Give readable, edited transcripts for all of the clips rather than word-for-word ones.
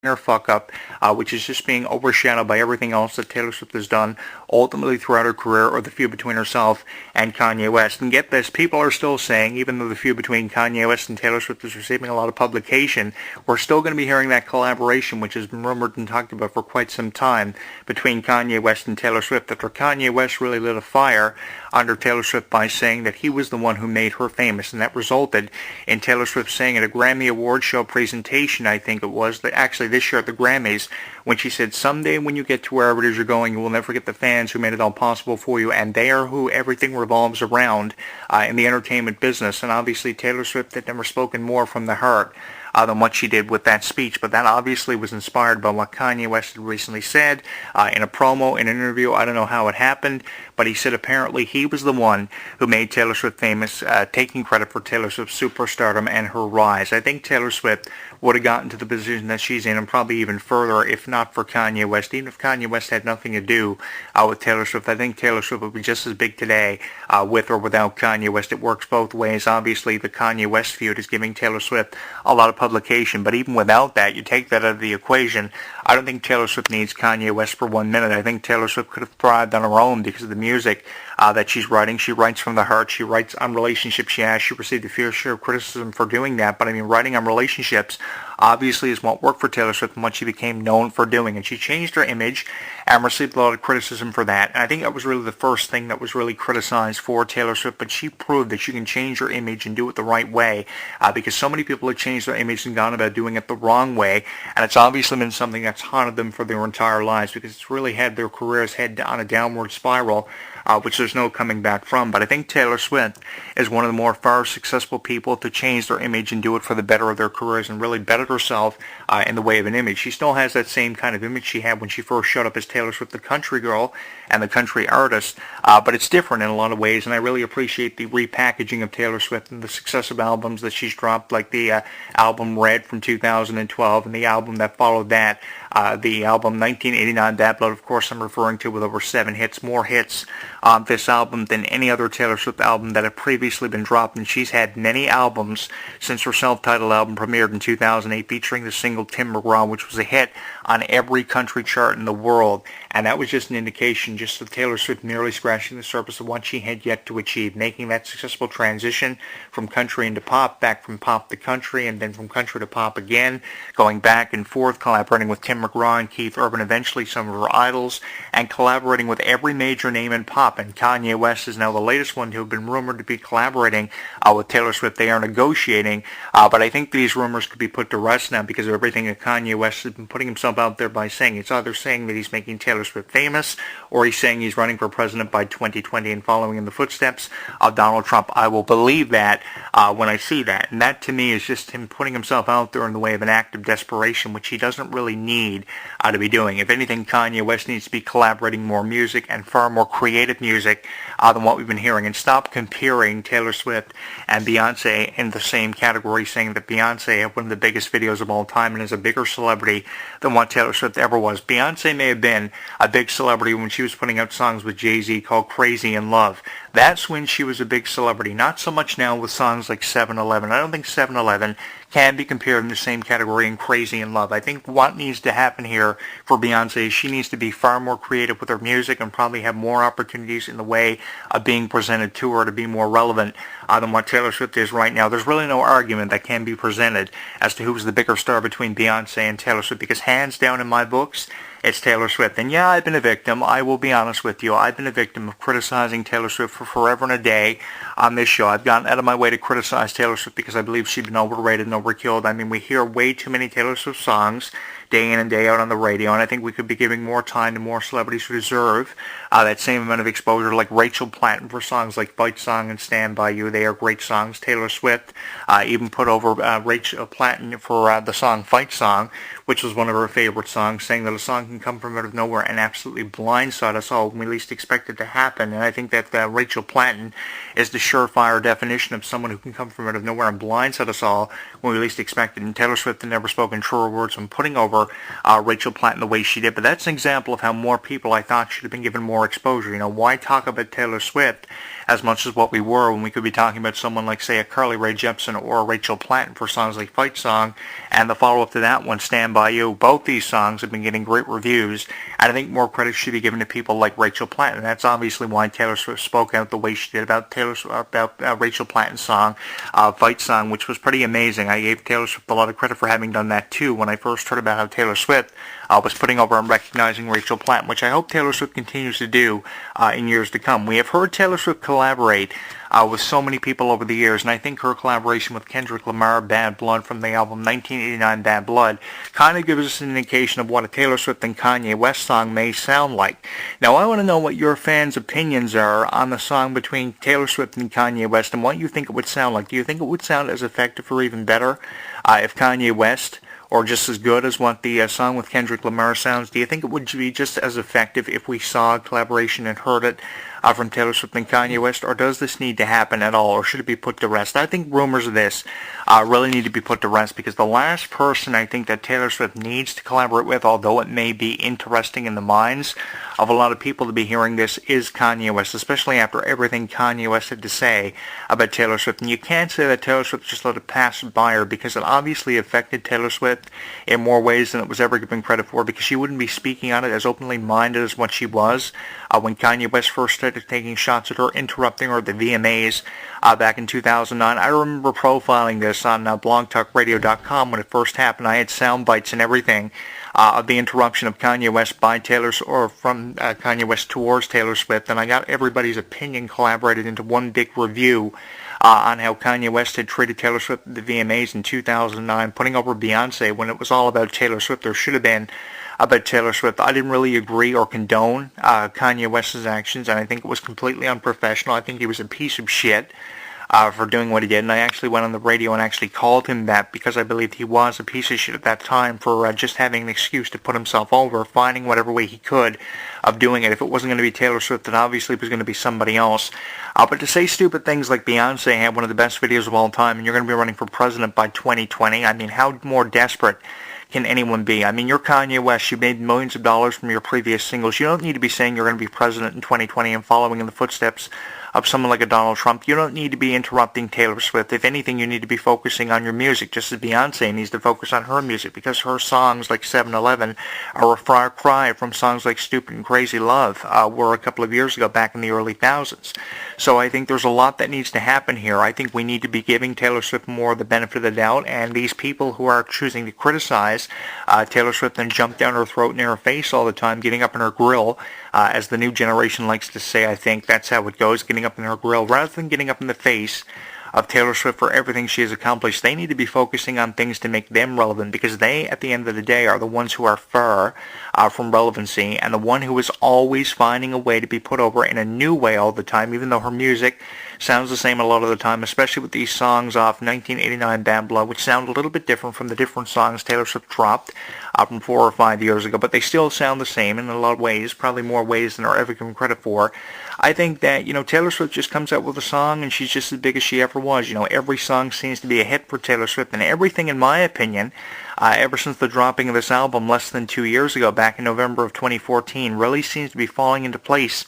her fuck up, which is just being overshadowed by everything else that Taylor Swift has done ultimately throughout her career, or the feud between herself and Kanye West. And get this, people are still saying, even though the feud between Kanye West and Taylor Swift is receiving a lot of publication, we're still going to be hearing that collaboration, which has been rumored and talked about for quite some time, between Kanye West and Taylor Swift, after Kanye West really lit a fire under Taylor Swift by saying that he was the one who made her famous, and that resulted in Taylor Swift saying at a Grammy Award show presentation, I think it was, that actually this year at the Grammys, when she said, someday when you get to wherever it is you're going, you will never forget the fans who made it all possible for you, and they are who everything revolves around in the entertainment business. And obviously Taylor Swift had never spoken more from the heart than what she did with that speech, but that obviously was inspired by what Kanye West had recently said in a promo, in an interview. I don't know how it happened, but he said apparently he was the one who made Taylor Swift famous, taking credit for Taylor Swift's superstardom and her rise. I think Taylor Swift would have gotten to the position that she's in, and probably even further, if not for Kanye West. Even if Kanye West had nothing to do with Taylor Swift, I think Taylor Swift would be just as big today with or without Kanye West. It works both ways. Obviously, the Kanye West feud is giving Taylor Swift a lot of publication, but even without that, you take that out of the equation, I don't think Taylor Swift needs Kanye West for 1 minute. I think Taylor Swift could have thrived on her own because of the music that she's writing. She writes from the heart. She writes on relationships. She received a fair share of criticism for doing that, but I mean, writing on relationships obviously is what worked for Taylor Swift and what she became known for doing, and she changed her image and received a lot of criticism for that. And I think that was really the first thing that was really criticized for Taylor Swift, but she proved that she can change her image and do it the right way, because so many people have changed their image and gone about doing it the wrong way, and it's obviously been something that's haunted them for their entire lives, because it's really had their careers head on a downward spiral, which there's no coming back from. But I think Taylor Swift is one of the more far successful people to change their image and do it for the better of their careers, and really bettered herself in the way of an image. She still has that same kind of image she had when she first showed up as Taylor Swift, the country girl and the country artist, but it's different in a lot of ways, and I really appreciate the repackaging of Taylor Swift and the successive albums that she's dropped, like the album Red from 2012 and the album that followed that, the album 1989, That Blood, of course, I'm referring to, with over 7 hits, more hits on this album than any other Taylor Swift album that had previously been dropped, and she's had many albums since her self-titled album premiered in 2008, featuring the single Tim McGraw, which was a hit on every country chart in the world, and that was just an indication just of Taylor Swift merely scratching the surface of what she had yet to achieve, making that successful transition from country into pop, back from pop to country, and then from country to pop again, going back and forth, collaborating with Tim McGraw and Keith Urban, eventually some of her idols, and collaborating with every major name in pop. And Kanye West is now the latest one to have been rumored to be collaborating with Taylor Swift. They are negotiating, but I think these rumors could be put to rest now because of everything that Kanye West has been putting himself out there by saying. It's either saying that he's making Taylor Swift famous, or he's saying he's running for president by 2020 and following in the footsteps of Donald Trump. I will believe that when I see that. And that, to me, is just him putting himself out there in the way of an act of desperation, which he doesn't really need to be doing. If anything, Kanye West needs to be collaborating more music, and far more creative music than what we've been hearing, and stop comparing Taylor Swift and Beyonce in the same category, saying that Beyonce had one of the biggest videos of all time and is a bigger celebrity than what Taylor Swift ever was. Beyonce may have been a big celebrity when she was putting out songs with Jay-Z called Crazy in Love. That's when she was a big celebrity. Not so much now with songs like 7-Eleven. I don't think 7-Eleven can be compared in the same category in Crazy in Love. I think what needs to happen here for Beyonce is she needs to be far more creative with her music and probably have more opportunities in the way of being presented to her to be more relevant than what Taylor Swift is right now. There's really no argument that can be presented as to who's the bigger star between Beyonce and Taylor Swift, because hands down in my books, it's Taylor Swift. And yeah, I've been a victim. I will be honest with you. I've been a victim of criticizing Taylor Swift for forever and a day on this show. I've gotten out of my way to criticize Taylor Swift because I believe she's been overrated and overkilled. I mean, we hear way too many Taylor Swift songs day in and day out on the radio, and I think we could be giving more time to more celebrities who deserve that same amount of exposure, like Rachel Platten for songs like Fight Song and Stand By You. They are great songs. Taylor Swift even put over Rachel Platten for the song Fight Song, which was one of her favorite songs, saying that a song can come from out of nowhere and absolutely blindside us all when we least expect it to happen. And I think that Rachel Platten is the surefire definition of someone who can come from out of nowhere and blindside us all when we least expect it. And Taylor Swift had never spoken truer words on putting over Rachel Platten the way she did. But that's an example of how more people I thought should have been given more exposure. You know, why talk about Taylor Swift as much as what we were when we could be talking about someone like, say, a Carly Rae Jepsen or a Rachel Platten for songs like Fight Song and the follow-up to that one, Stand By You. Both these songs have been getting great reviews, and I think more credit should be given to people like Rachel Platten. And that's obviously why Taylor Swift spoke out the way she did about Rachel Platten's song, Fight Song, which was pretty amazing. I gave Taylor Swift a lot of credit for having done that too when I first heard about how Taylor Swift was putting over and recognizing Rachel Platten, which I hope Taylor Swift continues to do in years to come. We have heard Taylor Swift collaborate with so many people over the years, and I think her collaboration with Kendrick Lamar, Bad Blood, from the album 1989 Bad Blood, kind of gives us an indication of what a Taylor Swift and Kanye West song may sound like. Now, I want to know what your fans' opinions are on the song between Taylor Swift and Kanye West and what you think it would sound like. Do you think it would sound as effective or even better if Kanye West, or just as good as what the song with Kendrick Lamar sounds? Do you think it would be just as effective if we saw a collaboration and heard it from Taylor Swift and Kanye West, or does this need to happen at all, or should it be put to rest? I think rumors of this really need to be put to rest, because the last person I think that Taylor Swift needs to collaborate with, although it may be interesting in the minds of a lot of people to be hearing this, is Kanye West, especially after everything Kanye West had to say about Taylor Swift. And you can't say that Taylor Swift just let it pass by her, because it obviously affected Taylor Swift in more ways than it was ever given credit for, because she wouldn't be speaking on it as openly minded as what she was when Kanye West first started taking shots at her, interrupting her at the VMAs back in 2009. I remember profiling this on blogtalkradio.com when it first happened. I had sound bites and everything of the interruption of Kanye West by Taylor, or from Kanye West towards Taylor Swift, and I got everybody's opinion collaborated into one big review on how Kanye West had treated Taylor Swift at the VMAs in 2009, putting over Beyonce when it was all about Taylor Swift. There should have been about Taylor Swift. I didn't really agree or condone Kanye West's actions, and I think it was completely unprofessional. I think he was a piece of shit for doing what he did, and I actually went on the radio and actually called him that, because I believed he was a piece of shit at that time for just having an excuse to put himself over, finding whatever way he could of doing it. If it wasn't going to be Taylor Swift, then obviously it was going to be somebody else. But to say stupid things like Beyonce had one of the best videos of all time and you're going to be running for president by 2020, I mean, how more desperate can anyone be? I mean, you're Kanye West. You made millions of dollars from your previous singles. You don't need to be saying you're going to be president in 2020 and following in the footsteps of someone like a Donald Trump. You don't need to be interrupting Taylor Swift. If anything, you need to be focusing on your music, just as Beyonce needs to focus on her music, because her songs like 7-Eleven are a far cry from songs like Stupid and Crazy Love were a couple of years ago, back in the early thousands. So I think there's a lot that needs to happen here. I think we need to be giving Taylor Swift more of the benefit of the doubt, and these people who are choosing to criticize Taylor Swift and jump down her throat and in her face all the time, getting up in her grill, as the new generation likes to say, I think that's how it goes, getting up in her grill, rather than getting up in the face of Taylor Swift for everything she has accomplished. They need to be focusing on things to make them relevant, because they, at the end of the day, are the ones who are far from relevancy, and the one who is always finding a way to be put over in a new way all the time, even though her music sounds the same a lot of the time, especially with these songs off 1989 Bad Blood, which sound a little bit different from the different songs Taylor Swift dropped from 4 or 5 years ago, but they still sound the same in a lot of ways, probably more ways than are ever given credit for. I think that, Taylor Swift just comes out with a song and she's just as big as she ever was. Every song seems to be a hit for Taylor Swift, and everything, in my opinion, ever since the dropping of this album less than 2 years ago, back in November of 2014, really seems to be falling into place,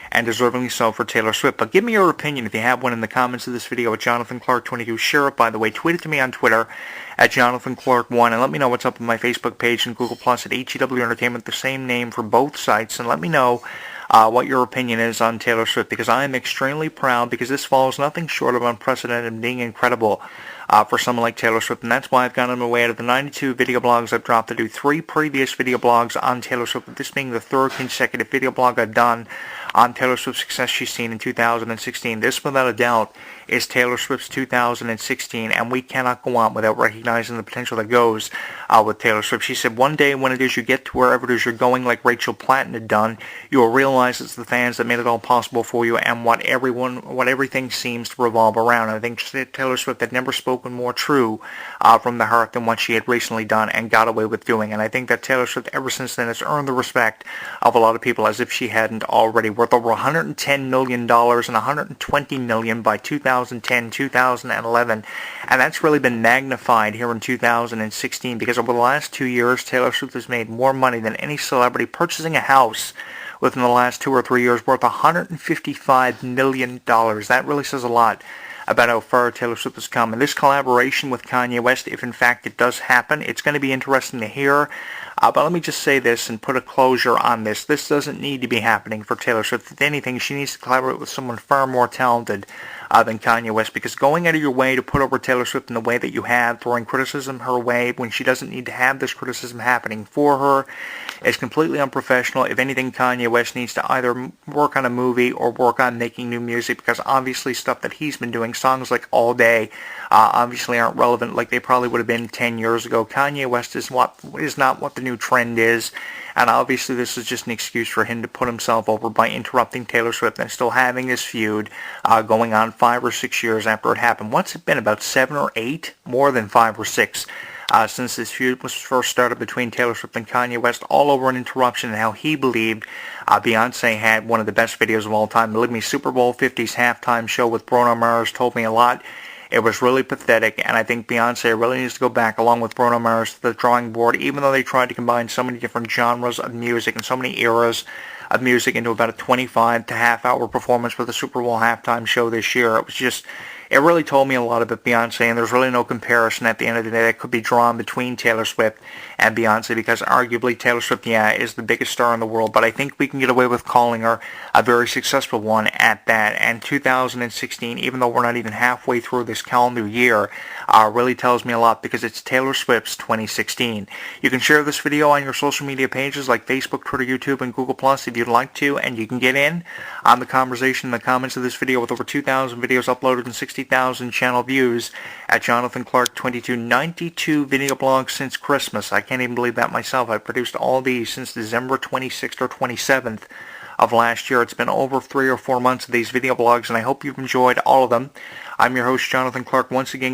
and deservingly so, for Taylor Swift. But give me your opinion if you have one in the comments of this video at Jonathan Clarke 22. Share it, by the way. Tweet it to me on Twitter at Jonathan Clarke 1, and let me know what's up on my Facebook page and Google Plus at HEW Entertainment, the same name for both sites, and let me know what your opinion is on Taylor Swift, because I am extremely proud, because this falls nothing short of unprecedented and being incredible for someone like Taylor Swift, and that's why I've gone on my way out of the 92 video blogs I've dropped to do 3 previous video blogs on Taylor Swift, with this being the 3rd consecutive video blog I've done on Taylor Swift's success she's seen in 2016. This, without a doubt, is Taylor Swift's 2016, and we cannot go on without recognizing the potential that goes with Taylor Swift. She said, one day when it is you get to wherever it is you're going, like Rachel Platten had done, you will realize it's the fans that made it all possible for you and what everything seems to revolve around. I think Taylor Swift had never spoken more true from the heart than what she had recently done and got away with doing. And I think that Taylor Swift, ever since then, has earned the respect of a lot of people as if she hadn't already. Worth over $110 million and $120 million by 2010, 2011. And that's really been magnified here in 2016 because over the last 2 years, Taylor Swift has made more money than any celebrity purchasing a house within the last 2 or 3 years, worth $155 million. That really says a lot about how far Taylor Swift has come. And this collaboration with Kanye West, if in fact it does happen, it's going to be interesting to hear. But let me just say this and put a closure on this. This doesn't need to be happening for Taylor Swift. If anything, she needs to collaborate with someone far more talented than Kanye West, because going out of your way to put over Taylor Swift in the way that you have, throwing criticism her way when she doesn't need to have this criticism happening for her, is completely unprofessional. If anything, Kanye West needs to either work on a movie or work on making new music, because obviously stuff that he's been doing, songs like All Day, obviously aren't relevant like they probably would have been 10 years ago. Kanye West is not what the new trend is, and obviously this is just an excuse for him to put himself over by interrupting Taylor Swift and still having this feud going on 5 or 6 years after it happened. What's it been, about 7 or 8? More than 5 or 6. Since this feud was first started between Taylor Swift and Kanye West, all over an interruption and how he believed Beyonce had one of the best videos of all time. Believe me, Super Bowl 50's halftime show with Bruno Mars told me a lot. It was really pathetic, and I think Beyonce really needs to go back, along with Bruno Mars, to the drawing board, even though they tried to combine so many different genres of music and so many eras of music into about a 25 to half-hour performance for the Super Bowl halftime show this year. It was just, it really told me a lot about Beyonce, and there's really no comparison at the end of the day that could be drawn between Taylor Swift and Beyonce, because arguably Taylor Swift, is the biggest star in the world, but I think we can get away with calling her a very successful one at that. And 2016, even though we're not even halfway through this calendar year, really tells me a lot, because it's Taylor Swift's 2016. You can share this video on your social media pages like Facebook, Twitter, YouTube, and Google+, if you'd like to, and you can get in on the conversation in the comments of this video with over 2,000 videos uploaded and 60,000 channel views at Jonathan Clarke 2292 video blogs since Christmas. I can't even believe that myself. I've produced all these since December 26th or 27th of last year. It's been over 3 or 4 months of these video blogs, and I hope you've enjoyed all of them. I'm your host, Jonathan Clarke, once again